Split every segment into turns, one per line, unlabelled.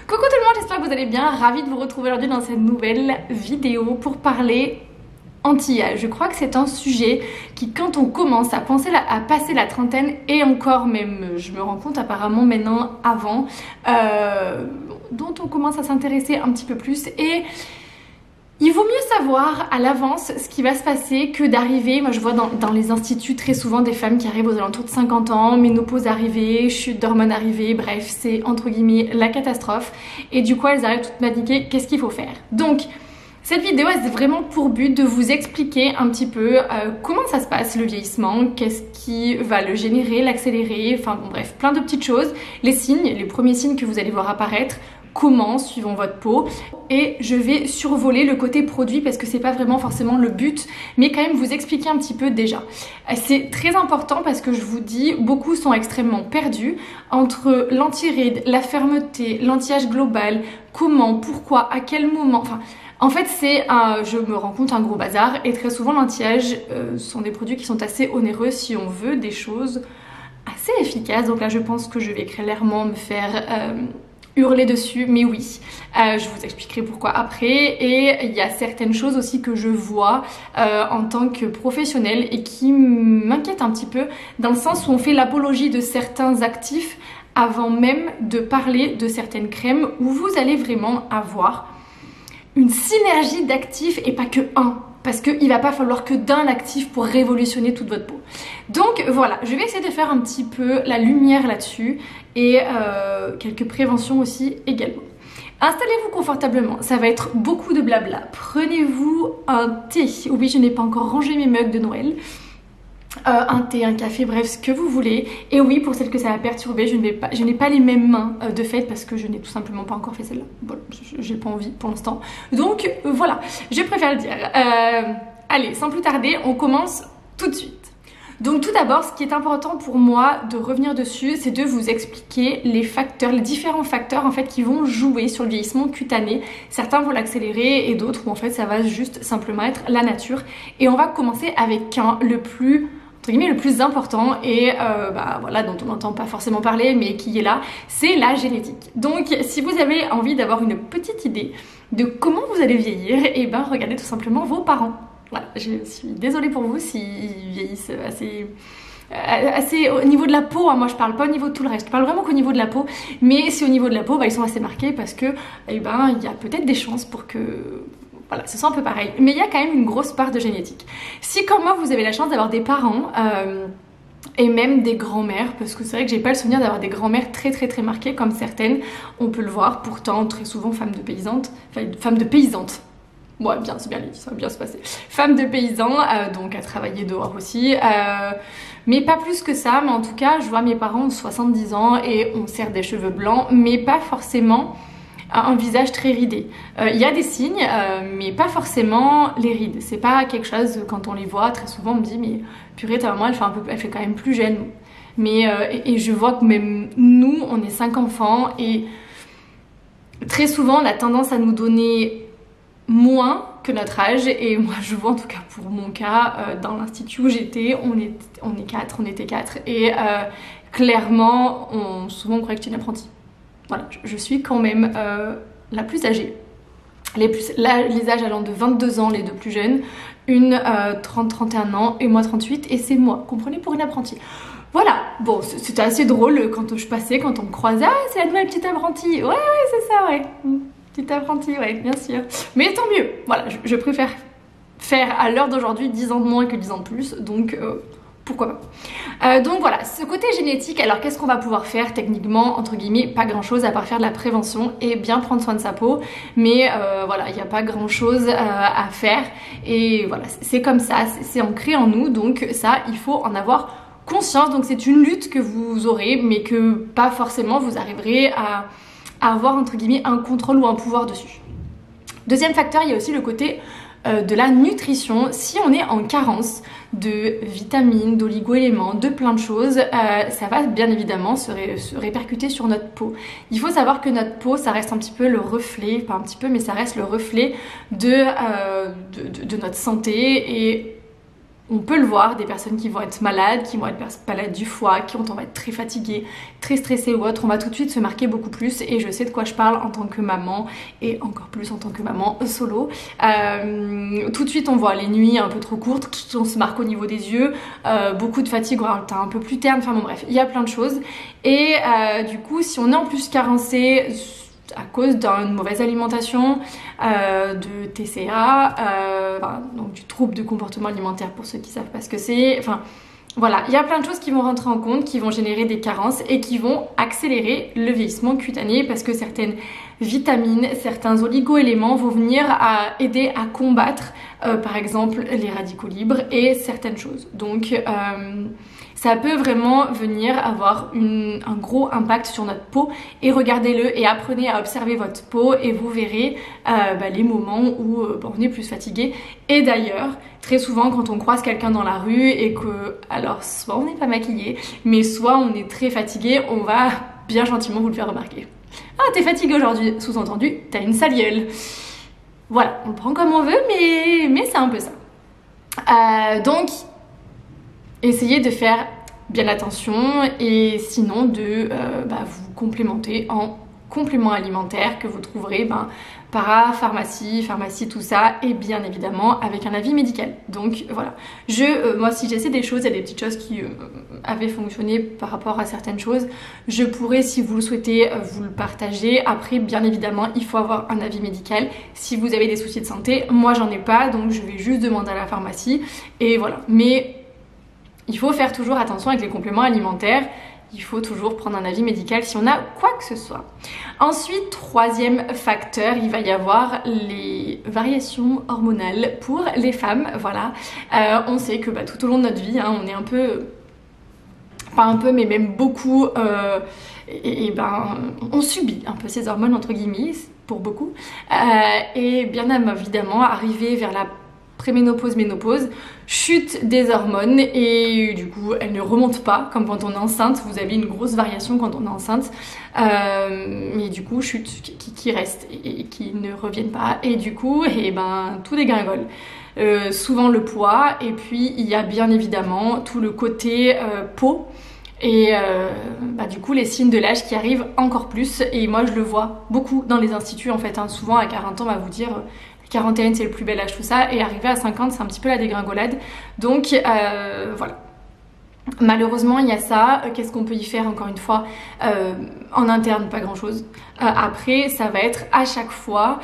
Coucou tout le monde, j'espère que vous allez bien, ravie de vous retrouver aujourd'hui dans cette nouvelle vidéo pour parler anti-âge. Je crois que c'est un sujet qui, quand on commence à penser à passer la trentaine, et encore même, je me rends compte apparemment maintenant avant, dont on commence à s'intéresser un petit peu plus, et il vaut mieux savoir à l'avance ce qui va se passer que d'arriver. Moi je vois dans les instituts très souvent des femmes qui arrivent aux alentours de 50 ans, ménopause arrivée, chute d'hormones arrivée, bref c'est entre guillemets la catastrophe et du coup elles arrivent toutes paniquées, qu'est-ce qu'il faut faire? Donc cette vidéo c'est vraiment pour but de vous expliquer un petit peu comment ça se passe le vieillissement, qu'est-ce qui va le générer, l'accélérer, enfin bon bref plein de petites choses, les signes, les premiers signes que vous allez voir apparaître, comment suivant votre peau, et je vais survoler le côté produit parce que c'est pas vraiment forcément le but, mais quand même vous expliquer un petit peu déjà. C'est très important parce que je vous dis, beaucoup sont extrêmement perdus entre l'anti-rides, la fermeté, l'anti-âge global, comment, pourquoi, à quel moment, enfin en fait c'est je me rends compte un gros bazar et très souvent l'anti-âge sont des produits qui sont assez onéreux si on veut des choses assez efficaces, donc là je pense que je vais clairement me faire hurler dessus, mais oui, je vous expliquerai pourquoi après. Et il y a certaines choses aussi que je vois en tant que professionnelle et qui m'inquiètent un petit peu, dans le sens où on fait l'apologie de certains actifs avant même de parler de certaines crèmes où vous allez vraiment avoir une synergie d'actifs et pas que un. Parce qu'il va pas falloir que d'un actif pour révolutionner toute votre peau. Donc voilà, je vais essayer de faire un petit peu la lumière là-dessus et quelques préventions aussi également. Installez-vous confortablement, ça va être beaucoup de blabla. Prenez-vous un thé. Oui, je n'ai pas encore rangé mes mugs de Noël. Un thé, un café, bref, ce que vous voulez. Et oui, pour celles que ça va perturber, je n'ai pas les mêmes mains de fait parce que je n'ai tout simplement pas encore fait celle-là. Voilà, j'ai pas envie pour l'instant. Donc voilà, je préfère le dire. Allez, sans plus tarder, on commence tout de suite. Donc tout d'abord, ce qui est important pour moi de revenir dessus, c'est de vous expliquer les facteurs, les différents facteurs en fait qui vont jouer sur le vieillissement cutané. Certains vont l'accélérer et d'autres où en fait ça va juste simplement être la nature. Et on va commencer avec le plus important et voilà, dont on n'entend pas forcément parler mais qui est là, c'est la génétique. Donc si vous avez envie d'avoir une petite idée de comment vous allez vieillir, et ben regardez tout simplement vos parents. Voilà, je suis désolée pour vous s'ils vieillissent assez au niveau de la peau, hein. Moi je parle pas au niveau de tout le reste, je parle vraiment qu'au niveau de la peau, mais si au niveau de la peau, ils sont assez marqués parce que il y a peut-être des chances pour que voilà, ce soit un peu pareil. Mais il y a quand même une grosse part de génétique. Si comme moi vous avez la chance d'avoir des parents et même des grands-mères, parce que c'est vrai que j'ai pas le souvenir d'avoir des grands-mères très marquées comme certaines, on peut le voir, pourtant très souvent femmes de paysantes. Ouais, bien, c'est bien dit, ça va bien se passer. Femme de paysan, donc à travailler dehors aussi, mais pas plus que ça, mais en tout cas, je vois mes parents ont 70 ans et on serre des cheveux blancs, mais pas forcément un visage très ridé. Il y a des signes, mais pas forcément les rides. C'est pas quelque chose, quand on les voit, très souvent on me dit, mais purée, ta maman, elle fait quand même plus jeune. Mais, et je vois que même nous, on est 5 enfants et très souvent, on a tendance à nous donner moins que notre âge, et moi je vois en tout cas pour mon cas dans l'institut où j'étais, on était 4 et clairement souvent on croyait que j'étais une apprentie. Voilà, je suis quand même la plus âgée. Les âges allant de 22 ans, les deux plus jeunes, une 30-31 ans et moi 38, et c'est moi, comprenez, pour une apprentie. Voilà, bon, c'était assez drôle quand je passais, quand on me croisait, ah c'est la nouvelle petite apprentie, ouais c'est ça, ouais. Petite apprentie, ouais, bien sûr. Mais tant mieux, voilà, je préfère faire à l'heure d'aujourd'hui 10 ans de moins que 10 ans de plus, donc pourquoi pas. Donc voilà, ce côté génétique, alors qu'est-ce qu'on va pouvoir faire techniquement, entre guillemets, pas grand chose à part faire de la prévention et bien prendre soin de sa peau, mais voilà, il n'y a pas grand chose à faire, et voilà, c'est comme ça, c'est ancré en nous, donc ça, il faut en avoir conscience, donc c'est une lutte que vous aurez, mais que pas forcément vous arriverez à avoir entre guillemets un contrôle ou un pouvoir dessus. Deuxième facteur, il y a aussi le côté de la nutrition. Si on est en carence de vitamines, d'oligo-éléments, de plein de choses, ça va bien évidemment se répercuter sur notre peau. Il faut savoir que notre peau, ça reste un petit peu le reflet, pas un petit peu, mais ça reste le reflet de notre santé, et on peut le voir, des personnes qui vont être malades, qui vont être malades du foie, qui vont être très fatiguées, très stressées ou autre, on va tout de suite se marquer beaucoup plus et je sais de quoi je parle en tant que maman et encore plus en tant que maman solo. Tout de suite on voit les nuits un peu trop courtes, on se marque au niveau des yeux, beaucoup de fatigue, on teint un peu plus terne, enfin bon bref, il y a plein de choses et du coup si on est en plus carencé à cause d'une mauvaise alimentation, de TCA, donc du trouble de comportement alimentaire pour ceux qui savent pas ce que c'est, enfin voilà, il y a plein de choses qui vont rentrer en compte, qui vont générer des carences et qui vont accélérer le vieillissement cutané parce que certaines vitamines, certains oligo-éléments vont venir aider à combattre par exemple les radicaux libres et certaines choses. Donc ça peut vraiment venir avoir un gros impact sur notre peau et regardez-le et apprenez à observer votre peau et vous verrez les moments où on est plus fatigué. Et d'ailleurs, très souvent quand on croise quelqu'un dans la rue et que, alors soit on n'est pas maquillé, mais soit on est très fatigué, on va bien gentiment vous le faire remarquer. Ah, t'es fatigué aujourd'hui, sous-entendu, t'as une sale gueule. Voilà, on le prend comme on veut, mais c'est un peu ça. Donc, essayez de faire bien attention et sinon de vous complémenter en compléments alimentaires que vous trouverez pharmacie, tout ça et bien évidemment avec un avis médical. Donc voilà, moi si j'essaie des choses, il y a des petites choses qui avaient fonctionné par rapport à certaines choses, je pourrais si vous le souhaitez vous le partager. Après bien évidemment il faut avoir un avis médical si vous avez des soucis de santé. Moi j'en ai pas donc je vais juste demander à la pharmacie et voilà. Mais il faut faire toujours attention avec les compléments alimentaires. Il faut toujours prendre un avis médical si on a quoi que ce soit. Ensuite, troisième facteur, il va y avoir les variations hormonales pour les femmes. Voilà, on sait que tout au long de notre vie, on est un peu, pas un peu, mais même beaucoup, on subit un peu ces hormones entre guillemets pour beaucoup. Et bien évidemment, arriver vers la préménopause, ménopause, chute des hormones et du coup elles ne remontent pas comme quand on est enceinte. Vous avez une grosse variation quand on est enceinte, mais du coup chute qui reste et qui ne reviennent pas et du coup tout dégringole. Souvent le poids et puis il y a bien évidemment tout le côté peau et du coup les signes de l'âge qui arrivent encore plus et moi je le vois beaucoup dans les instituts en fait, souvent à 40 ans on va vous dire 41 c'est le plus bel âge tout ça et arriver à 50 c'est un petit peu la dégringolade donc voilà. Malheureusement il y a ça, qu'est-ce qu'on peut y faire encore une fois en interne pas grand chose. Après ça va être à chaque fois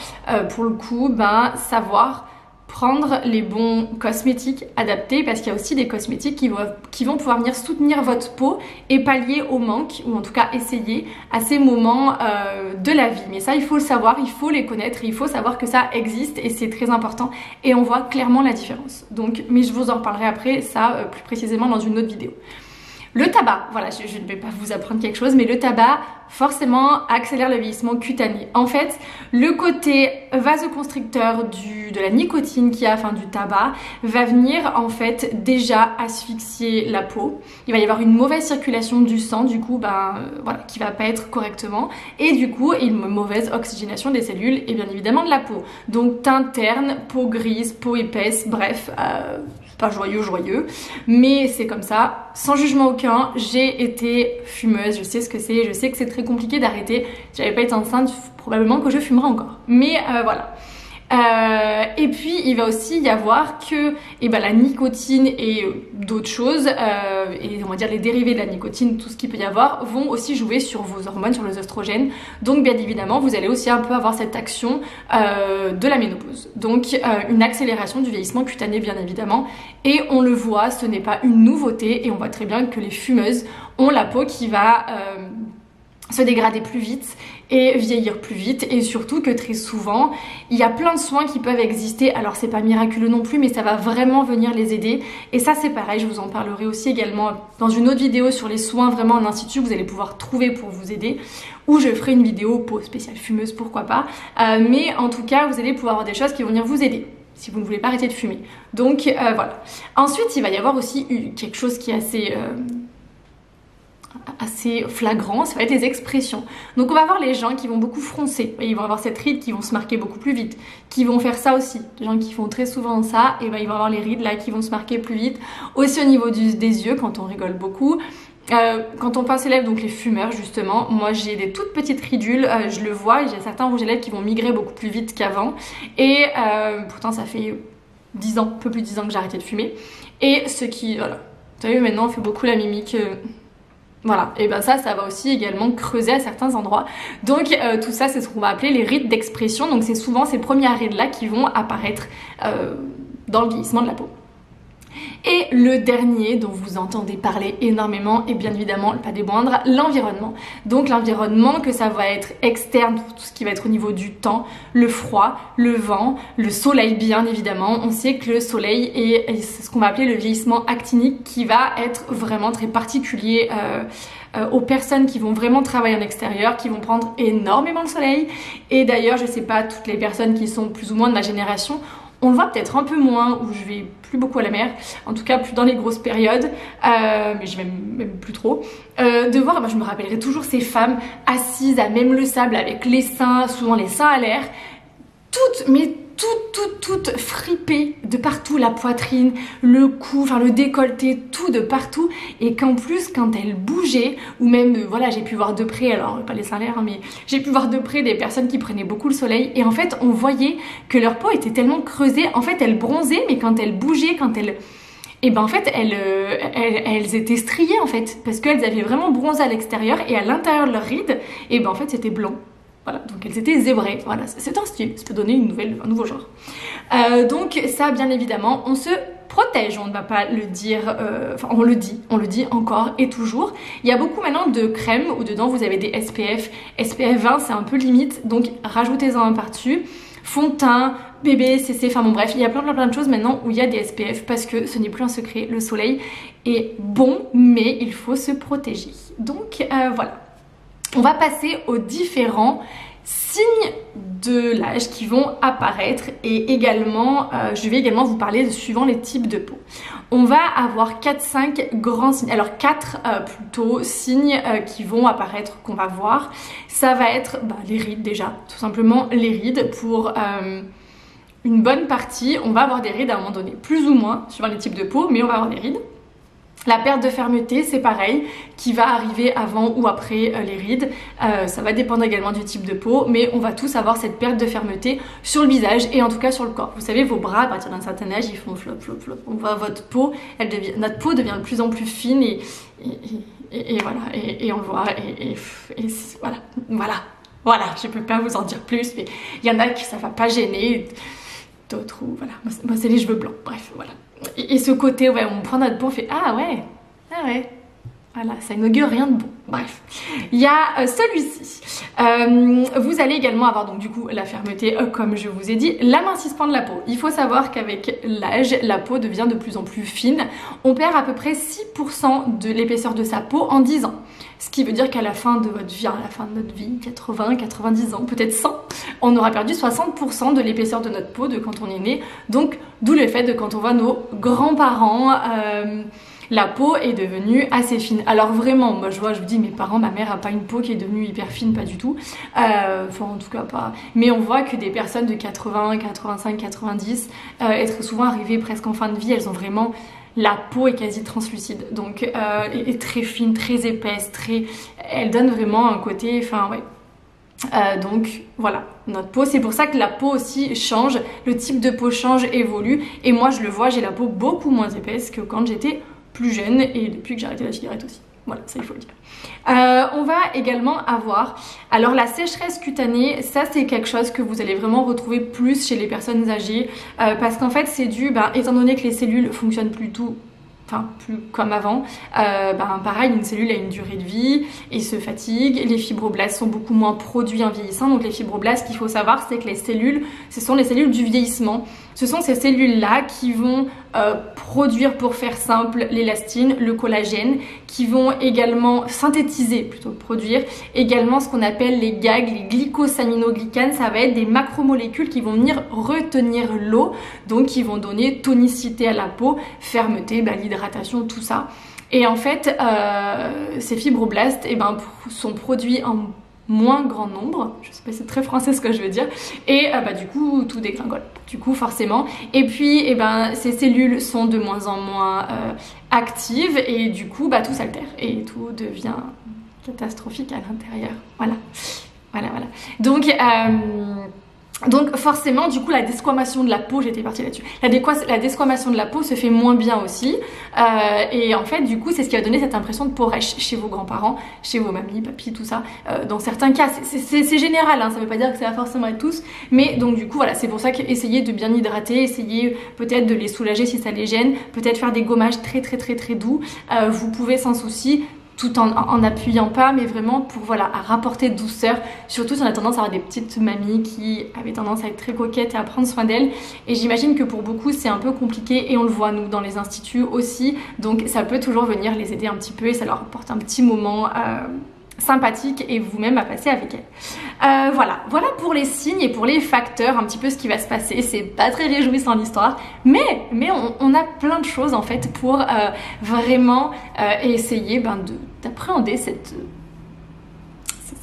pour le coup savoir prendre les bons cosmétiques adaptés parce qu'il y a aussi des cosmétiques qui vont pouvoir venir soutenir votre peau et pallier au manque ou en tout cas essayer à ces moments de la vie. Mais ça il faut le savoir, il faut les connaître, il faut savoir que ça existe et c'est très important et on voit clairement la différence. Donc, mais je vous en reparlerai après ça plus précisément dans une autre vidéo. Le tabac, voilà, je ne vais pas vous apprendre quelque chose, mais le tabac forcément accélère le vieillissement cutané. En fait, le côté vasoconstricteur de la nicotine qu'il y a, du tabac, va venir en fait déjà asphyxier la peau. Il va y avoir une mauvaise circulation du sang, du coup, qui va pas être correctement, et du coup, une mauvaise oxygénation des cellules et bien évidemment de la peau. Donc teint terne, peau grise, peau épaisse, bref. Pas joyeux, mais c'est comme ça, sans jugement aucun. J'ai été fumeuse, je sais ce que c'est, je sais que c'est très compliqué d'arrêter. Si j'avais pas été enceinte, probablement que je fumerais encore. Mais voilà. Et puis il va aussi y avoir que la nicotine et d'autres choses et on va dire les dérivés de la nicotine, tout ce qu'il peut y avoir vont aussi jouer sur vos hormones, sur les oestrogènes. Donc bien évidemment vous allez aussi un peu avoir cette action de la ménopause, donc une accélération du vieillissement cutané bien évidemment. Et on le voit, ce n'est pas une nouveauté et on voit très bien que les fumeuses ont la peau qui va se dégrader plus vite et vieillir plus vite et surtout que très souvent il y a plein de soins qui peuvent exister. Alors c'est pas miraculeux non plus mais ça va vraiment venir les aider et ça c'est pareil, je vous en parlerai aussi également dans une autre vidéo sur les soins vraiment en institut, vous allez pouvoir trouver pour vous aider ou je ferai une vidéo peau spéciale fumeuse pourquoi pas, mais en tout cas vous allez pouvoir avoir des choses qui vont venir vous aider si vous ne voulez pas arrêter de fumer. Donc voilà. Ensuite il va y avoir aussi quelque chose qui est assez flagrant, ça va être les expressions. Donc on va avoir les gens qui vont beaucoup froncer, ils vont avoir cette ride qui vont se marquer beaucoup plus vite, qui vont faire ça aussi. Les gens qui font très souvent ça, et ben ils vont avoir les rides là qui vont se marquer plus vite. Aussi au niveau des yeux, quand on rigole beaucoup. Quand on pince les lèvres, donc les fumeurs justement, moi j'ai des toutes petites ridules, je le vois, j'ai certains rouges à lèvres qui vont migrer beaucoup plus vite qu'avant. Et pourtant ça fait 10 ans, un peu plus de 10 ans que j'ai arrêté de fumer. Et ce qui, voilà, vous savez maintenant on fait beaucoup la mimique. Voilà, et ben ça va aussi également creuser à certains endroits. Donc tout ça c'est ce qu'on va appeler les rides d'expression. Donc c'est souvent ces premières rides là qui vont apparaître dans le vieillissement de la peau. Et le dernier dont vous entendez parler énormément est bien évidemment, pas des moindres, l'environnement. Donc l'environnement, que ça va être externe, tout ce qui va être au niveau du temps, le froid, le vent, le soleil bien évidemment. On sait que le soleil est ce qu'on va appeler le vieillissement actinique qui va être vraiment très particulier aux personnes qui vont vraiment travailler en extérieur, qui vont prendre énormément le soleil. Et d'ailleurs, je sais pas, toutes les personnes qui sont plus ou moins de ma génération, on le voit peut-être un peu moins, où je vais plus beaucoup à la mer, en tout cas plus dans les grosses périodes, mais je vais même plus trop, de voir, je me rappellerai toujours ces femmes assises à même le sable avec les seins, souvent les seins à l'air, toutes fripées de partout, la poitrine, le cou, enfin le décolleté, tout de partout, et qu'en plus quand elles bougeaient, ou même, voilà, j'ai pu voir de près, alors pas les seins à l'air, hein, mais j'ai pu voir de près des personnes qui prenaient beaucoup le soleil, et en fait on voyait que leur peau était tellement creusée, en fait elles bronzaient, mais quand elles bougeaient, et ben en fait elles étaient striées en fait, parce qu'elles avaient vraiment bronzé à l'extérieur, et à l'intérieur de leurs rides, et ben en fait c'était blanc. Voilà, donc elles étaient zébrées, voilà, c'est un style, ça peut donner un nouveau genre. Donc ça, bien évidemment, on se protège, on ne va pas le dire, enfin on le dit encore et toujours. Il y a beaucoup maintenant de crèmes où dedans vous avez des SPF, SPF 20 c'est un peu limite, donc rajoutez-en un par-dessus. Fond de teint, bébé, CC, enfin bon bref, il y a plein de choses maintenant où il y a des SPF parce que ce n'est plus un secret, le soleil est bon, mais il faut se protéger. Donc voilà. On va passer aux différents signes de l'âge qui vont apparaître et également, je vais également vous parler de suivant les types de peau. On va avoir 4-5 grands signes, alors 4 plutôt signes qui vont apparaître, qu'on va voir. Ça va être les rides déjà, tout simplement les rides pour une bonne partie. On va avoir des rides à un moment donné, plus ou moins, suivant les types de peau, mais on va avoir des rides. La perte de fermeté, c'est pareil, qui va arriver avant ou après les rides. Ça va dépendre également du type de peau, mais on va tous avoir cette perte de fermeté sur le visage et en tout cas sur le corps. Vous savez, vos bras, à partir d'un certain âge, ils font flop, flop, flop. On voit votre peau, notre peau devient de plus en plus fine et voilà, et on le voit, et voilà, je peux pas vous en dire plus, mais il y en a qui ça va pas gêner, d'autres, voilà, moi c'est les cheveux blancs, bref, voilà. Et ce côté, ouais, on prend notre peau, on fait ah ouais, voilà, ça inaugure rien de bon. Bref, il y a celui-ci. Vous allez également avoir donc du coup la fermeté, comme je vous ai dit, l'amincissement de la peau. Il faut savoir qu'avec l'âge, la peau devient de plus en plus fine. On perd à peu près 6% de l'épaisseur de sa peau en 10 ans. Ce qui veut dire qu'à la fin de votre vie, à la fin de notre vie, 80, 90 ans, peut-être 100, on aura perdu 60% de l'épaisseur de notre peau de quand on est né. Donc, d'où le fait de quand on voit nos grands-parents, la peau est devenue assez fine. Alors vraiment, moi je vous dis, mes parents, ma mère a pas une peau qui est devenue hyper fine, pas du tout. Enfin, en tout cas pas. Mais on voit que des personnes de 80, 85, 90, être souvent arrivées presque en fin de vie, elles ont vraiment... La peau est quasi translucide, donc est très fine, très épaisse, elle donne vraiment un côté, enfin ouais. Donc voilà, notre peau, c'est pour ça que la peau aussi change, le type de peau change, évolue, et moi je le vois, j'ai la peau beaucoup moins épaisse que quand j'étais plus jeune et depuis que j'ai arrêté la cigarette aussi. Voilà, ça il faut le dire. On va également avoir, alors la sécheresse cutanée, ça c'est quelque chose que vous allez vraiment retrouver plus chez les personnes âgées, parce qu'en fait c'est dû, étant donné que les cellules fonctionnent plus comme avant, pareil, une cellule a une durée de vie et se fatigue, les fibroblastes sont beaucoup moins produits en vieillissant. Donc les fibroblastes, ce qu'il faut savoir, c'est que les cellules, ce sont les cellules du vieillissement. Ce sont ces cellules-là qui vont produire, pour faire simple, l'élastine, le collagène, qui vont également synthétiser, plutôt que produire, également ce qu'on appelle les GAG, les glycosaminoglycanes. Ça va être des macromolécules qui vont venir retenir l'eau, donc qui vont donner tonicité à la peau, fermeté, l'hydratation, tout ça. Et en fait, ces fibroblastes sont produits en moins grand nombre, je sais pas si c'est très français ce que je veux dire, et du coup tout dégringole, du coup forcément, et puis ces cellules sont de moins en moins actives, et du coup tout s'altère, et tout devient catastrophique à l'intérieur, voilà. Donc forcément, du coup, la desquamation de la peau, j'étais partie là-dessus, la desquamation de la peau se fait moins bien aussi. Et en fait, du coup, c'est ce qui a donné cette impression de peau rêche chez vos grands-parents, chez vos mamies, papis, tout ça. Dans certains cas, c'est général, hein, ça veut pas dire que ça va forcément être tous. Mais donc du coup, voilà, c'est pour ça qu'essayez de bien hydrater, essayez peut-être de les soulager si ça les gêne, peut-être faire des gommages très doux. Vous pouvez sans souci, tout en appuyant pas, mais vraiment pour à rapporter douceur, surtout si on a tendance à avoir des petites mamies qui avaient tendance à être très coquettes et à prendre soin d'elles, et j'imagine que pour beaucoup c'est un peu compliqué, et on le voit nous dans les instituts aussi, donc ça peut toujours venir les aider un petit peu et ça leur apporte un petit moment sympathique et vous-même à passer avec elle. Voilà pour les signes et pour les facteurs, un petit peu ce qui va se passer. C'est pas très réjouissant l'histoire, mais on a plein de choses en fait pour vraiment essayer d'appréhender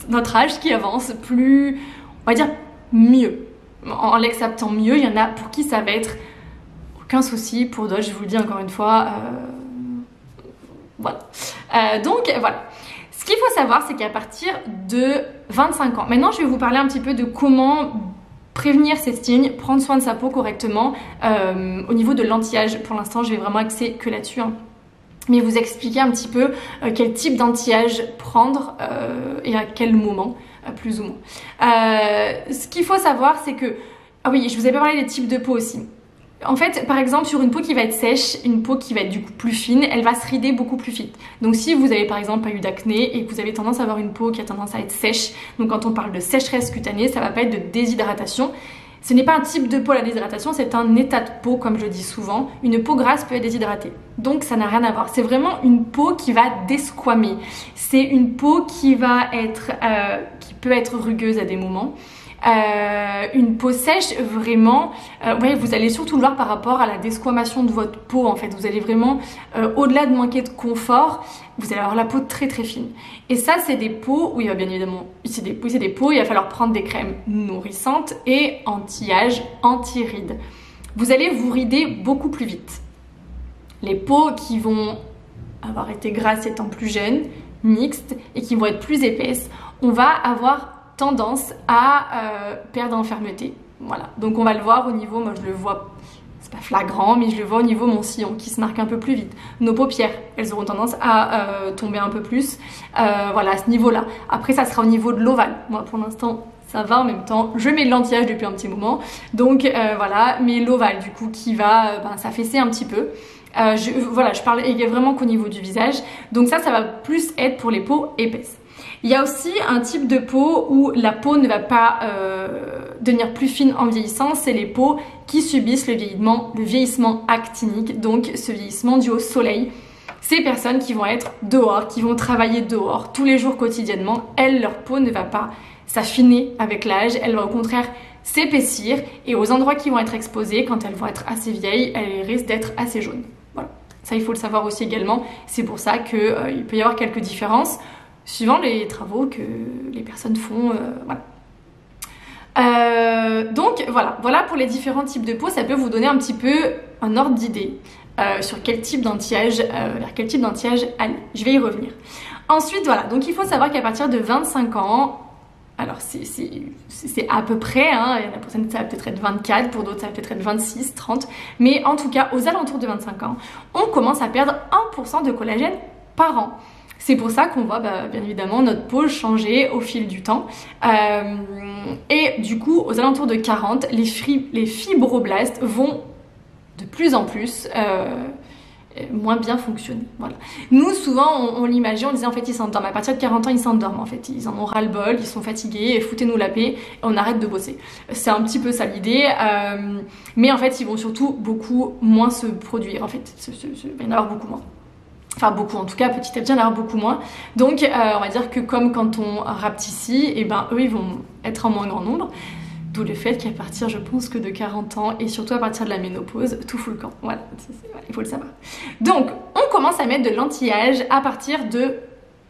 notre âge qui avance plus, on va dire mieux, en l'acceptant mieux. Il y en a pour qui ça va être aucun souci, pour d'autres, je vous le dis encore une fois, voilà. Donc voilà. Ce qu'il faut savoir, c'est qu'à partir de 25 ans, maintenant je vais vous parler un petit peu de comment prévenir ces signes, prendre soin de sa peau correctement au niveau de l'anti-âge. Pour l'instant, je vais vraiment axer que là-dessus, hein. Mais vous expliquer un petit peu quel type d'anti-âge prendre et à quel moment, plus ou moins. Ce qu'il faut savoir, c'est que... Ah oui, je vous avais pas parlé des types de peau aussi. En fait, par exemple, sur une peau qui va être sèche, une peau qui va être du coup plus fine, elle va se rider beaucoup plus vite. Donc si vous avez par exemple pas eu d'acné et que vous avez tendance à avoir une peau qui a tendance à être sèche, donc quand on parle de sécheresse cutanée, ça va pas être de déshydratation. Ce n'est pas un type de peau la déshydratation, c'est un état de peau, comme je dis souvent. Une peau grasse peut être déshydratée, donc ça n'a rien à voir. C'est vraiment une peau qui va desquamer. C'est une peau qui va être, qui peut être rugueuse à des moments. Une peau sèche, vraiment, vous allez surtout le voir par rapport à la desquamation de votre peau. En fait, vous allez vraiment, au-delà de manquer de confort, vous allez avoir la peau très fine. Et ça, c'est des peaux où il va bien évidemment, c'est des peaux, il va falloir prendre des crèmes nourrissantes et anti-âge, anti-rides. Vous allez vous rider beaucoup plus vite. Les peaux qui vont avoir été grasses étant plus jeunes, mixtes et qui vont être plus épaisses, on va avoir tendance à perdre en fermeté. Voilà, donc on va le voir au niveau, moi je le vois, c'est pas flagrant, mais je le vois au niveau de mon sillon qui se marque un peu plus vite. Nos paupières, elles auront tendance à tomber un peu plus, voilà, à ce niveau-là. Après, ça sera au niveau de l'ovale. Moi, pour l'instant, ça va. En même temps, je mets de l'anti-âge depuis un petit moment, donc voilà, mais l'ovale, du coup, qui va s'affaisser un petit peu. Je parle vraiment qu'au niveau du visage, donc ça va plus être pour les peaux épaisses. Il y a aussi un type de peau où la peau ne va pas devenir plus fine en vieillissant, c'est les peaux qui subissent le vieillissement actinique, donc ce vieillissement dû au soleil. Ces personnes qui vont être dehors, qui vont travailler dehors tous les jours quotidiennement, leur peau ne va pas s'affiner avec l'âge, elle va au contraire s'épaissir, et aux endroits qui vont être exposés, quand elles vont être assez vieilles, elles risquent d'être assez jaunes. Voilà, ça il faut le savoir aussi également, c'est pour ça qu'il peut y avoir quelques différences suivant les travaux que les personnes font, donc voilà pour les différents types de peau. Ça peut vous donner un petit peu un ordre d'idée sur quel type d'anti-âge, vers quel type d'anti-âge aller. Je vais y revenir. Ensuite, voilà, donc il faut savoir qu'à partir de 25 ans, alors c'est à peu près, hein, il y en a pour certaines ça va peut-être être 24, pour d'autres ça va peut-être être 26, 30, mais en tout cas aux alentours de 25 ans, on commence à perdre 1% de collagène par an. C'est pour ça qu'on voit bien évidemment notre peau changer au fil du temps. Et du coup, aux alentours de 40, les fibroblastes vont de plus en plus moins bien fonctionner. Voilà. Nous, souvent, on l'imagine, on disait en fait ils s'endorment. À partir de 40 ans, ils s'endorment en fait. Ils en ont ras-le-bol, ils sont fatigués, et foutez-nous la paix, et on arrête de bosser. C'est un petit peu ça l'idée. Mais en fait, ils vont surtout beaucoup moins se produire. En fait, il va y en avoir beaucoup moins. Enfin beaucoup en tout cas, petit à petit, il y en aura beaucoup moins. Donc on va dire que comme quand on rapetissit, et eux ils vont être en moins grand nombre. D'où le fait qu'à partir, je pense que de 40 ans et surtout à partir de la ménopause, tout fout le camp. Voilà, il faut le savoir. Donc, on commence à mettre de l'anti-âge à partir de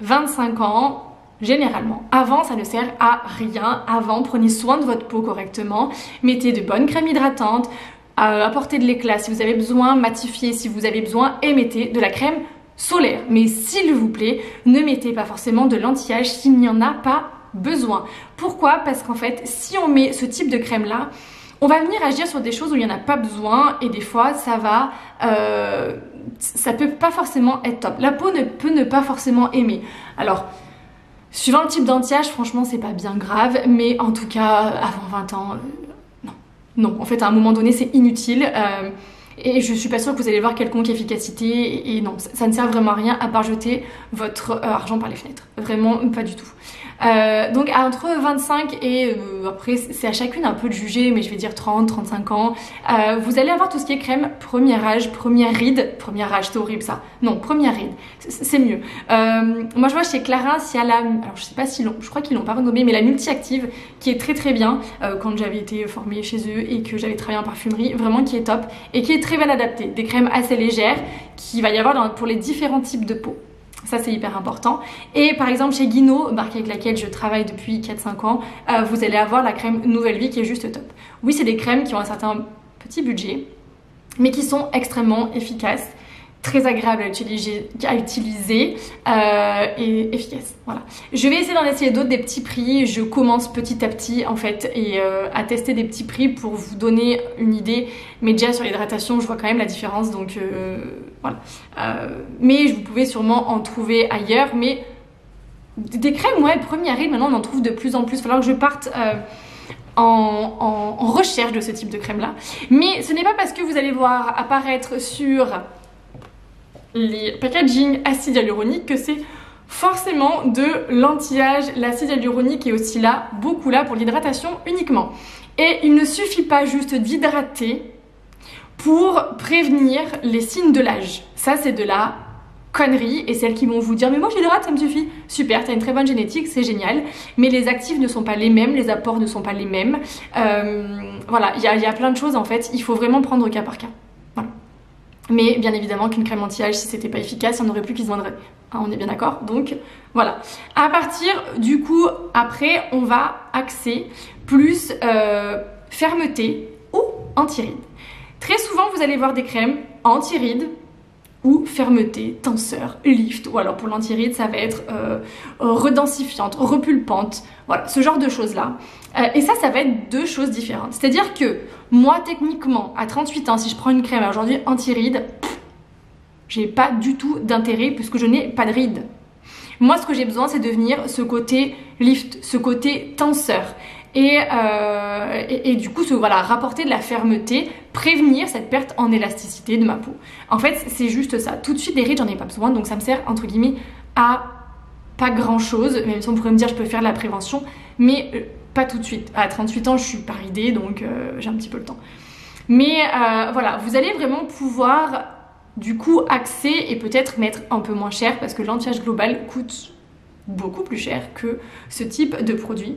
25 ans, généralement. Avant, ça ne sert à rien. Avant, prenez soin de votre peau correctement. Mettez de bonnes crèmes hydratantes, apportez de l'éclat si vous avez besoin, matifiez si vous avez besoin et mettez de la crème solaire. Mais s'il vous plaît, ne mettez pas forcément de l'anti-âge s'il n'y en a pas besoin. Pourquoi? Parce qu'en fait, si on met ce type de crème là, on va venir agir sur des choses où il n'y en a pas besoin et des fois ça va, ça peut pas forcément être top. La peau peut ne pas forcément aimer. Alors, suivant le type d'anti-âge, franchement c'est pas bien grave, mais en tout cas avant 20 ans, non. Non, en fait à un moment donné c'est inutile. Et je suis pas sûre que vous allez voir quelconque efficacité et non, ça ne sert vraiment à rien à part jeter votre argent par les fenêtres. Vraiment pas du tout. Donc entre 25 et après c'est à chacune un peu de juger, mais je vais dire 30, 35 ans, vous allez avoir tout ce qui est crème premier âge, première ride, première âge c'est horrible ça, non première ride, c'est mieux. Moi je vois chez Clarins, il y a la, alors je sais pas si je crois qu'ils l'ont pas renommée, mais la multi-active qui est très très bien quand j'avais été formée chez eux et que j'avais travaillé en parfumerie, vraiment qui est top et qui est très bien adaptée, des crèmes assez légères qu'il va y avoir pour les différents types de peau. Ça c'est hyper important. Et par exemple chez Guino, marque avec laquelle je travaille depuis 4-5 ans, vous allez avoir la crème Nouvelle Vie qui est juste top. Oui, c'est des crèmes qui ont un certain petit budget, mais qui sont extrêmement efficaces, très agréables à utiliser et efficaces. Voilà. Je vais essayer d'en essayer d'autres, des petits prix. Je commence petit à petit en fait et à tester des petits prix pour vous donner une idée. Mais déjà sur l'hydratation, je vois quand même la différence. Donc voilà. Mais vous pouvez sûrement en trouver ailleurs. Mais des crèmes, ouais, première ride, maintenant on en trouve de plus en plus. Il va falloir que je parte en recherche de ce type de crème là. Mais ce n'est pas parce que vous allez voir apparaître sur les packaging acide hyaluronique que c'est forcément de l'anti-âge. L'acide hyaluronique est aussi là, beaucoup là pour l'hydratation uniquement. Et il ne suffit pas juste d'hydrater pour prévenir les signes de l'âge. Ça c'est de la connerie et celles qui vont vous dire mais moi j'hydrate ça me suffit. Super, t'as une très bonne génétique, c'est génial. Mais les actifs ne sont pas les mêmes, les apports ne sont pas les mêmes. Voilà, il y a plein de choses en fait, il faut vraiment prendre au cas par cas. Voilà. Mais bien évidemment qu'une crème anti-âge, si c'était pas efficace, il n'y en aurait plus qui se vendraient. Hein, on est bien d'accord? Donc voilà. À partir du coup, après, on va axer plus fermeté ou anti-rides. Très souvent, vous allez voir des crèmes anti-rides ou fermeté, tenseur, lift, ou alors pour l'anti-ride ça va être redensifiante, repulpante, voilà, ce genre de choses-là. Et ça va être deux choses différentes. C'est-à-dire que moi, techniquement, à 38 ans, si je prends une crème aujourd'hui anti-ride, j'ai pas du tout d'intérêt puisque je n'ai pas de rides. Moi, ce que j'ai besoin, c'est de venir ce côté lift, ce côté tenseur. Et du coup, voilà, rapporter de la fermeté, prévenir cette perte en élasticité de ma peau. En fait, c'est juste ça. Tout de suite, des rides, j'en ai pas besoin, donc ça me sert, entre guillemets, à pas grand-chose, même si on pourrait me dire je peux faire de la prévention, mais pas tout de suite. À 38 ans, je suis pas ridée, donc j'ai un petit peu le temps. Mais voilà, vous allez vraiment pouvoir, du coup, axer et peut-être mettre un peu moins cher, parce que l'anti-âge global coûte beaucoup plus cher que ce type de produit.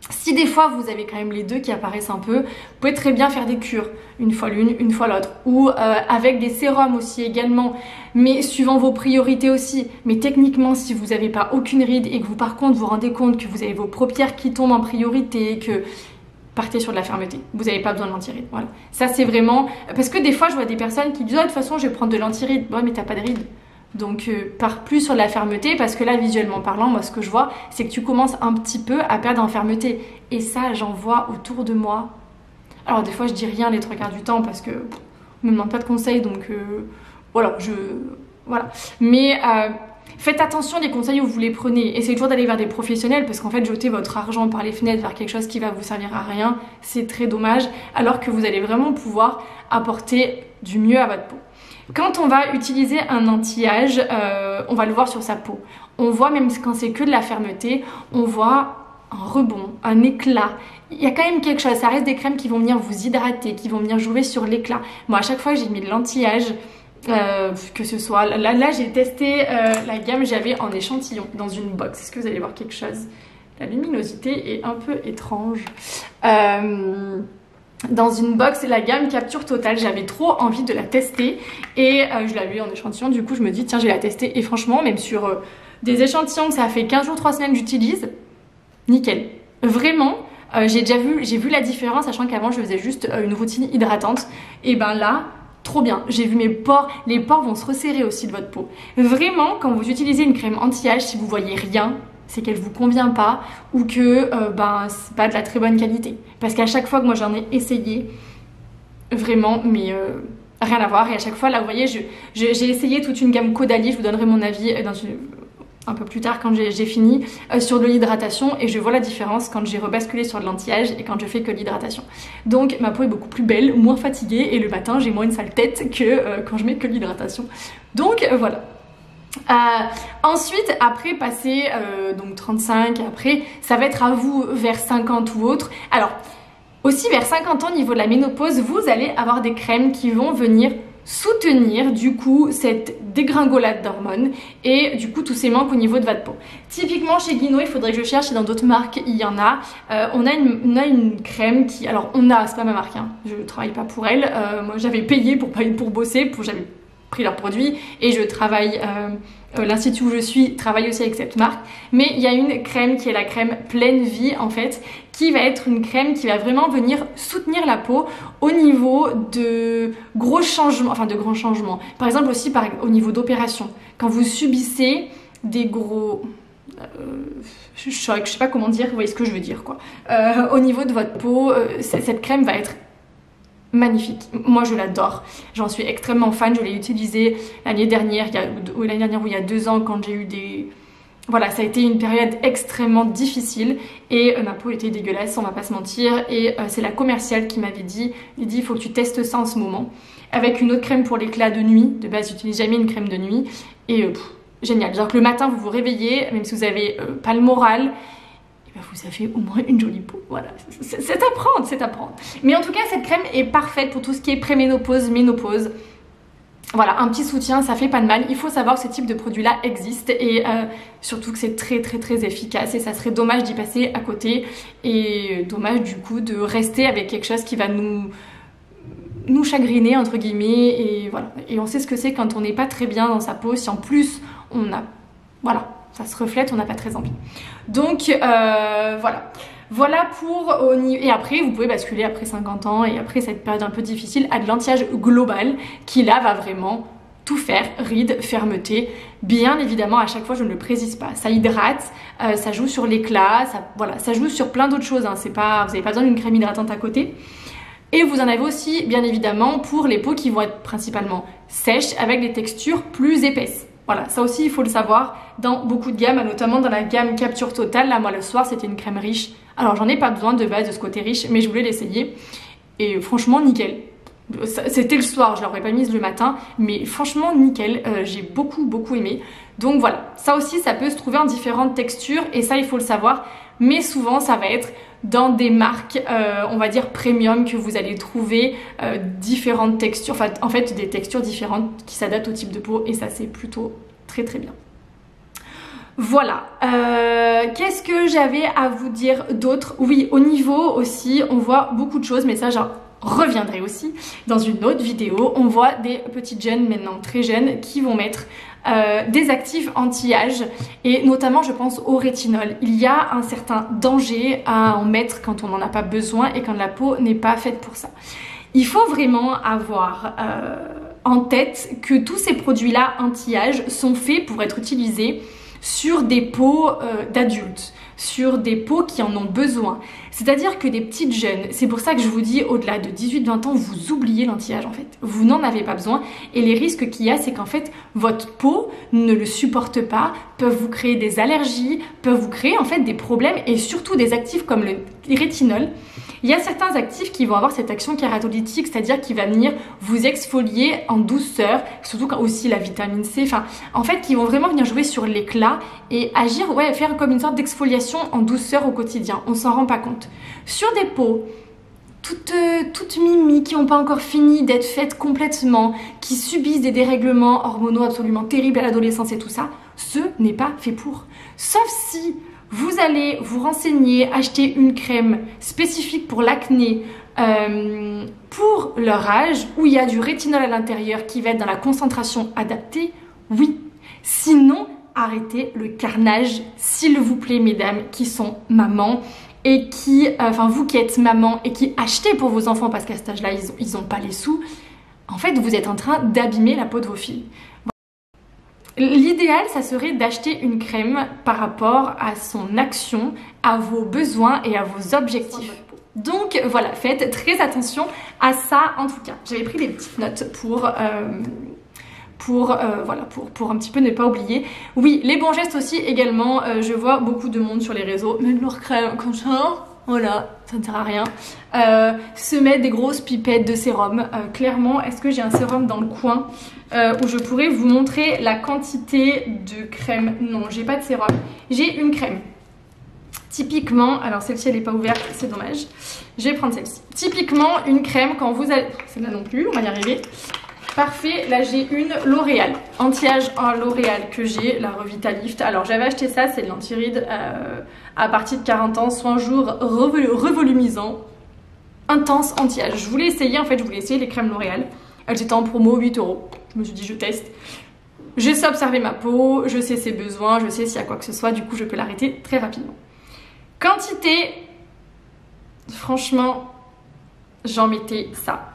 Si des fois vous avez quand même les deux qui apparaissent un peu, vous pouvez très bien faire des cures, une fois l'une, une fois l'autre, ou avec des sérums aussi également, mais suivant vos priorités aussi. Mais techniquement, si vous n'avez pas aucune ride et que vous par contre vous rendez compte que vous avez vos paupières qui tombent en priorité, que partez sur de la fermeté, vous n'avez pas besoin de l'anti-ride. Voilà, ça c'est vraiment, parce que des fois je vois des personnes qui disent oh, de toute façon je vais prendre de l'anti-ride, ouais mais t'as pas de ride. Donc pars plus sur la fermeté parce que là visuellement parlant, moi ce que je vois c'est que tu commences un petit peu à perdre en fermeté et ça j'en vois autour de moi. Alors des fois je dis rien les 3/4 du temps parce que on me demande pas de conseils donc voilà, mais faites attention des conseils où vous les prenez, essayez toujours d'aller vers des professionnels parce qu'en fait jeter votre argent par les fenêtres vers quelque chose qui va vous servir à rien, c'est très dommage alors que vous allez vraiment pouvoir apporter du mieux à votre peau. Quand on va utiliser un anti-âge, on va le voir sur sa peau. On voit, même quand c'est que de la fermeté, on voit un rebond, un éclat. Il y a quand même quelque chose, ça reste des crèmes qui vont venir vous hydrater, qui vont venir jouer sur l'éclat. Moi, à chaque fois, j'ai mis de l'anti-âge, que ce soit... Là j'ai testé la gamme, j'avais en échantillon dans une box. Est-ce que vous allez voir quelque chose? La luminosité est un peu étrange. Dans une box, la gamme Capture Total, j'avais trop envie de la tester et je l'avais eu en échantillon, du coup je me dis tiens je vais la tester et franchement même sur des échantillons que ça fait 15 jours, 3 semaines que j'utilise, nickel. Vraiment, j'ai vu la différence, sachant qu'avant je faisais juste une routine hydratante et ben là, trop bien. J'ai vu mes pores, les pores vont se resserrer aussi de votre peau. Vraiment, quand vous utilisez une crème anti-âge, si vous voyez rien, c'est qu'elle vous convient pas ou que c'est pas de la très bonne qualité. Parce qu'à chaque fois que moi j'en ai essayé, vraiment, mais rien à voir. Et à chaque fois, là vous voyez, j'ai essayé toute une gamme Caudalie, je vous donnerai mon avis un peu plus tard quand j'ai fini sur de l'hydratation et je vois la différence quand j'ai rebasculé sur de l'anti-âge et quand je fais que l'hydratation. Donc ma peau est beaucoup plus belle, moins fatiguée et le matin j'ai moins une sale tête que quand je mets que l'hydratation. Donc voilà. Ensuite, après passer donc 35, après ça va être à vous vers 50 ou autre. Alors aussi vers 50 ans au niveau de la ménopause, vous allez avoir des crèmes qui vont venir soutenir du coup cette dégringolade d'hormones et du coup tous ces manques au niveau de votre peau. Typiquement chez Guino, il faudrait que je cherche et dans d'autres marques il y en a. On a une crème qui, alors c'est pas ma marque, hein, je travaille pas pour elle. Moi j'avais payé pour bosser, j'avais pris leurs produits et je travaille, l'institut où je suis travaille aussi avec cette marque, mais il y a une crème qui est la crème Pleine Vie en fait, qui va être une crème qui va vraiment venir soutenir la peau au niveau de gros changements, enfin de grands changements. Par exemple aussi au niveau d'opérations, quand vous subissez des gros chocs, je sais pas comment dire, vous voyez ce que je veux dire quoi. Au niveau de votre peau, cette crème va être magnifique, moi je l'adore, j'en suis extrêmement fan, je l'ai utilisée l'année dernière ou il y a 2 ans quand j'ai eu des... Voilà, ça a été une période extrêmement difficile et ma peau était dégueulasse, on va pas se mentir, et c'est la commerciale qui m'avait dit, il faut que tu testes ça en ce moment, avec une autre crème pour l'éclat de nuit, de base j'utilise jamais une crème de nuit, et génial, genre que le matin vous vous réveillez, même si vous avez pas le moral, vous avez au moins une jolie peau, voilà, c'est à prendre, c'est à prendre. Mais en tout cas, cette crème est parfaite pour tout ce qui est préménopause, ménopause. Voilà, un petit soutien, ça fait pas de mal. Il faut savoir que ce type de produit-là existe et surtout que c'est très très très efficace et ça serait dommage d'y passer à côté et dommage du coup de rester avec quelque chose qui va nous chagriner entre guillemets et voilà. Et on sait ce que c'est quand on n'est pas très bien dans sa peau, si en plus on a... Voilà. Ça se reflète, on n'a pas très envie. Donc voilà. Voilà pour... Et après, vous pouvez basculer après 50 ans et après cette période un peu difficile à de l'anti-âge global qui là va vraiment tout faire, rides, fermeté. Bien évidemment, à chaque fois, je ne le précise pas. Ça hydrate, ça joue sur l'éclat, ça joue sur plein d'autres choses. Hein. Vous n'avez pas besoin d'une crème hydratante à côté. Et vous en avez aussi, bien évidemment, pour les peaux qui vont être principalement sèches avec des textures plus épaisses. Voilà, ça aussi il faut le savoir dans beaucoup de gammes, notamment dans la gamme Capture Total. Là, moi le soir c'était une crème riche. Alors j'en ai pas besoin de base de ce côté riche, mais je voulais l'essayer. Et franchement nickel. C'était le soir, je l'aurais pas mise le matin, mais franchement nickel. J'ai beaucoup aimé. Donc voilà, ça aussi ça peut se trouver en différentes textures et ça il faut le savoir. Mais souvent ça va être dans des marques, on va dire premium, que vous allez trouver différentes textures, enfin en fait des textures différentes qui s'adaptent au type de peau et ça c'est plutôt très bien. Voilà, qu'est-ce que j'avais à vous dire d'autre? Oui, au niveau aussi, on voit beaucoup de choses, mais ça j'en reviendrai aussi dans une autre vidéo. On voit des petites jeunes, maintenant très jeunes, qui vont mettre des actifs anti-âge et notamment je pense au rétinol. Il y a un certain danger à en mettre quand on n'en a pas besoin et quand la peau n'est pas faite pour ça. Il faut vraiment avoir en tête que tous ces produits-là anti-âge sont faits pour être utilisés sur des peaux d'adultes, sur des peaux qui en ont besoin. C'est-à-dire que des petites jeunes, c'est pour ça que je vous dis au-delà de 18-20 ans, vous oubliez l'anti-âge en fait. Vous n'en avez pas besoin et les risques qu'il y a, c'est qu'en fait, votre peau ne le supporte pas, peuvent vous créer des allergies, peuvent vous créer en fait des problèmes et surtout des actifs comme le rétinol. Il y a certains actifs qui vont avoir cette action kératolytique, c'est-à-dire qui va venir vous exfolier en douceur, surtout aussi la vitamine C, enfin en fait qui vont vraiment venir jouer sur l'éclat et agir, ouais, faire comme une sorte d'exfoliation en douceur au quotidien, on s'en rend pas compte. Sur des peaux toutes mimi, qui n'ont pas encore fini d'être faites complètement, qui subissent des dérèglements hormonaux absolument terribles à l'adolescence et tout ça, ce n'est pas fait pour. Sauf si Vous allez vous renseigner, acheter une crème spécifique pour l'acné, pour leur âge, où il y a du rétinol à l'intérieur qui va être dans la concentration adaptée, oui. Sinon, arrêtez le carnage, s'il vous plaît, mesdames qui sont mamans et qui, vous qui êtes maman et qui achetez pour vos enfants parce qu'à cet âge-là, ils n'ont pas les sous. En fait, vous êtes en train d'abîmer la peau de vos filles. L'idéal, ça serait d'acheter une crème par rapport à son action, à vos besoins et à vos objectifs. Donc voilà, faites très attention à ça en tout cas. J'avais pris des petites notes pour un petit peu ne pas oublier. Oui, les bons gestes aussi également. Je vois beaucoup de monde sur les réseaux mettre leur crème comme ça. Voilà, ça ne sert à rien. Se mettre des grosses pipettes de sérum. Clairement, est-ce que j'ai un sérum dans le coin où je pourrais vous montrer la quantité de crème? Non, j'ai pas de sérum. J'ai une crème. Typiquement, alors celle-ci elle n'est pas ouverte, c'est dommage. Je vais prendre celle-ci. Typiquement, une crème quand vous allez... Celle-là non plus, on va y arriver. Parfait, là j'ai une L'Oréal, anti-âge en L'Oréal que j'ai, la Revitalift. Alors j'avais acheté ça, c'est de l'anti-rides à partir de 40 ans, soin jour revolumisant, intense anti-âge. Je voulais essayer, en fait je voulais essayer les crèmes L'Oréal. Elles étaient en promo, 8 €. Je me suis dit je teste. Je sais observer ma peau, je sais ses besoins, je sais s'il y a quoi que ce soit, du coup je peux l'arrêter très rapidement. Quantité, franchement, j'en mettais ça.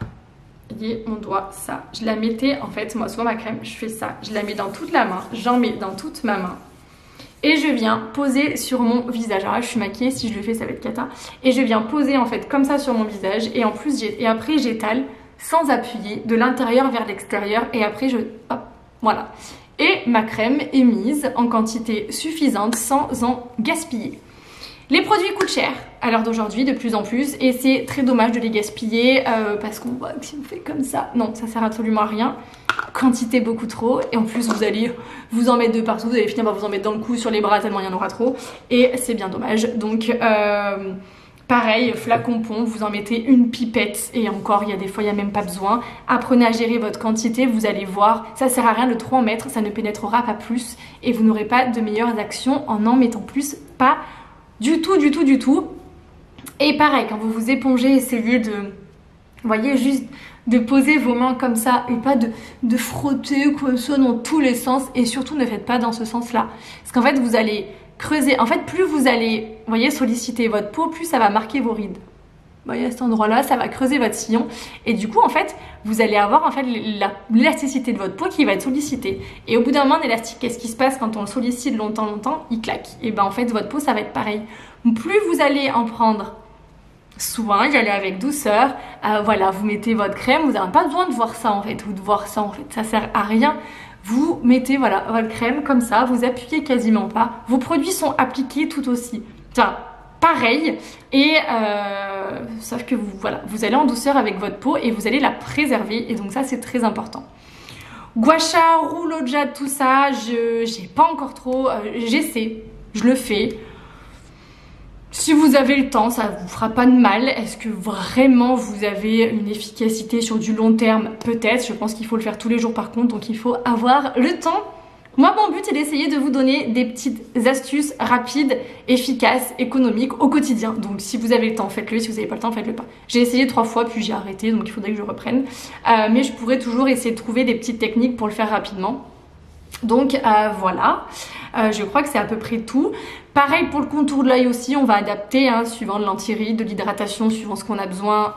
Voyez mon doigt, ça. Je la mettais, en fait, moi, souvent ma crème, je fais ça. Je la mets dans toute la main, j'en mets dans toute ma main. Et je viens poser sur mon visage. Alors là, je suis maquillée, si je le fais, ça va être cata. Et je viens poser, en fait, comme ça sur mon visage. Et en plus, après, j'étale sans appuyer de l'intérieur vers l'extérieur. Et après, hop, voilà. Et ma crème est mise en quantité suffisante sans en gaspiller. Les produits coûtent cher à l'heure d'aujourd'hui de plus en plus et c'est très dommage de les gaspiller parce qu'on voit que si on fait comme ça, non, ça sert absolument à rien. Quantité beaucoup trop et en plus vous allez vous en mettre de partout, vous allez finir par vous en mettre dans le cou, sur les bras tellement il y en aura trop et c'est bien dommage. Donc pareil, flacon pont, vous en mettez une pipette et encore il y a des fois il n'y a même pas besoin. Apprenez à gérer votre quantité, vous allez voir, ça sert à rien de trop en mettre, ça ne pénétrera pas plus et vous n'aurez pas de meilleures actions en mettant plus, pas du tout. Et pareil, quand vous vous épongez, essayez de, vous voyez, juste de poser vos mains comme ça et pas de frotter comme ça dans tous les sens et surtout ne faites pas dans ce sens-là. Parce qu'en fait, vous allez creuser, en fait, plus vous allez, vous voyez, solliciter votre peau, plus ça va marquer vos rides. Vous voyez, à cet endroit-là, ça va creuser votre sillon et du coup, en fait, vous allez avoir en fait l'élasticité de votre peau qui va être sollicitée. Et au bout d'un moment, un élastique, qu'est-ce qui se passe quand on le sollicite longtemps, il claque. Et ben en fait, votre peau, ça va être pareil. Plus vous allez en prendre soin, y aller avec douceur, voilà, vous mettez votre crème, vous n'avez pas besoin de voir ça en fait, ou de voir ça en fait, ça sert à rien. Vous mettez voilà votre crème comme ça, vous appuyez quasiment pas. Vos produits sont appliqués tout aussi. Tiens, pareil et sauf que vous allez en douceur avec votre peau et vous allez la préserver et donc ça c'est très important. Gua Sha, rouleau de jade, tout ça, j'ai pas encore trop, j'essaie, je le fais. Si vous avez le temps, ça vous fera pas de mal. Est-ce que vraiment vous avez une efficacité sur du long terme? Peut-être, je pense qu'il faut le faire tous les jours par contre, donc il faut avoir le temps. Moi, mon but, c'est d'essayer de vous donner des petites astuces rapides, efficaces, économiques au quotidien. Donc, si vous avez le temps, faites-le. Si vous n'avez pas le temps, faites-le pas. J'ai essayé 3 fois, puis j'ai arrêté, donc il faudrait que je reprenne. Mais je pourrais toujours essayer de trouver des petites techniques pour le faire rapidement. Donc, voilà. Je crois que c'est à peu près tout. Pareil pour le contour de l'œil aussi, on va adapter, hein, suivant de l'anti-ride, de l'hydratation, suivant ce qu'on a besoin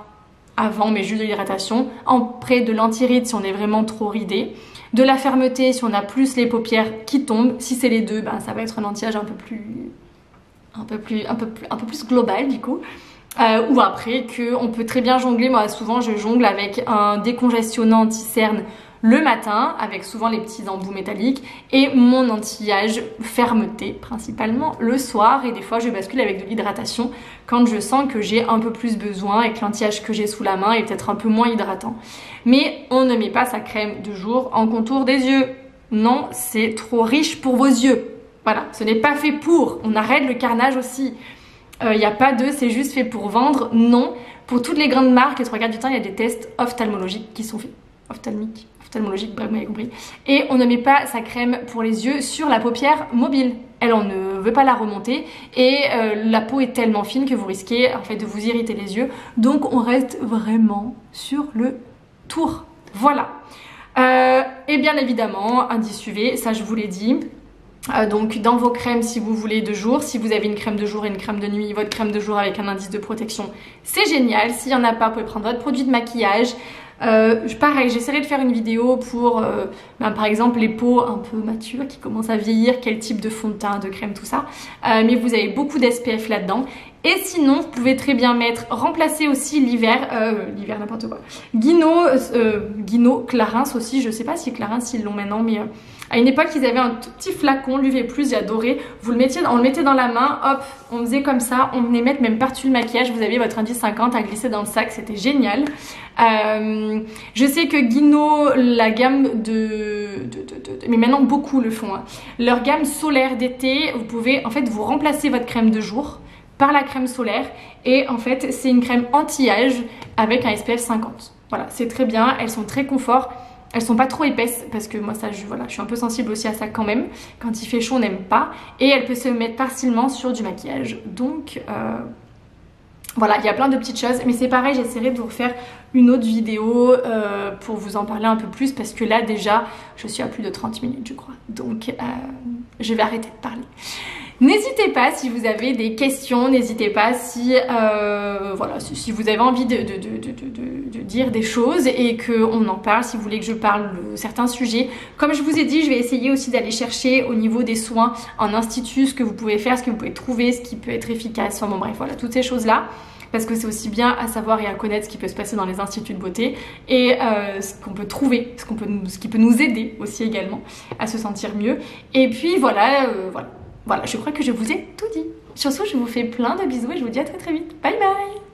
avant, mais juste de l'hydratation. Après, de l'anti-ride si on est vraiment trop ridé. De la fermeté si on a plus les paupières qui tombent. Si c'est les deux, ben, ça va être un anti-âge un peu plus global du coup. Ou après on peut très bien jongler. Moi souvent je jongle avec un décongestionnant anti-cerne le matin avec souvent les petits embouts métalliques et mon anti-âge fermeté principalement le soir et des fois je bascule avec de l'hydratation quand je sens que j'ai un peu plus besoin et que l'anti-âge que j'ai sous la main est peut-être un peu moins hydratant. Mais on ne met pas sa crème de jour en contour des yeux. Non, c'est trop riche pour vos yeux. Voilà, ce n'est pas fait pour. On arrête le carnage aussi. Il n'y a pas de c'est juste fait pour vendre. Non, pour toutes les grandes marques, les 3/4 du temps, il y a des tests ophtalmologiques qui sont faits. ophtalmologique, bref, vous m'avez compris. Et on ne met pas sa crème pour les yeux sur la paupière mobile. Elle, on ne veut pas la remonter et la peau est tellement fine que vous risquez en fait de vous irriter les yeux. Donc on reste vraiment sur le tour. Voilà. Et bien évidemment, indice UV, ça je vous l'ai dit. Donc dans vos crèmes, si vous voulez de jour, si vous avez une crème de jour et une crème de nuit, votre crème de jour avec un indice de protection, c'est génial. S'il n'y en a pas, vous pouvez prendre votre produit de maquillage. Pareil, j'essaierai de faire une vidéo pour par exemple les peaux un peu matures qui commencent à vieillir, quel type de fond de teint, de crème, tout ça. Mais vous avez beaucoup d'SPF là-dedans. Et sinon, vous pouvez très bien remplacer aussi l'hiver, n'importe quoi. Guino, Clarins aussi, je sais pas si Clarins ils l'ont maintenant, mais à une époque ils avaient un tout petit flacon, l'UV+, j'adorais. On le mettait dans la main, hop, on faisait comme ça, on venait mettre même par-dessus le maquillage, vous aviez votre indice 50 à glisser dans le sac, c'était génial. Je sais que Guino, la gamme mais maintenant beaucoup le font, hein. Leur gamme solaire d'été, vous pouvez en fait vous remplacer votre crème de jour par la crème solaire et en fait c'est une crème anti-âge avec un SPF 50. Voilà, c'est très bien, elles sont très confort, elles sont pas trop épaisses parce que moi ça je suis un peu sensible aussi à ça quand même. Quand il fait chaud on n'aime pas et elle peut se mettre facilement sur du maquillage. Donc voilà, il y a plein de petites choses, mais c'est pareil, j'essaierai de vous refaire une autre vidéo pour vous en parler un peu plus parce que là déjà je suis à plus de 30 minutes je crois, donc je vais arrêter de parler. N'hésitez pas si vous avez des questions, n'hésitez pas si vous avez envie de dire des choses et qu'on en parle, si vous voulez que je parle de certains sujets. Comme je vous ai dit, je vais essayer aussi d'aller chercher au niveau des soins en institut ce que vous pouvez faire, ce que vous pouvez trouver, ce qui peut être efficace, enfin bon bref, voilà, toutes ces choses-là. Parce que c'est aussi bien à savoir et à connaître ce qui peut se passer dans les instituts de beauté et ce qu'on peut trouver, ce qui peut nous aider aussi également à se sentir mieux. Et puis voilà, je crois que je vous ai tout dit. Sur ce, je vous fais plein de bisous et je vous dis à très très vite. Bye bye!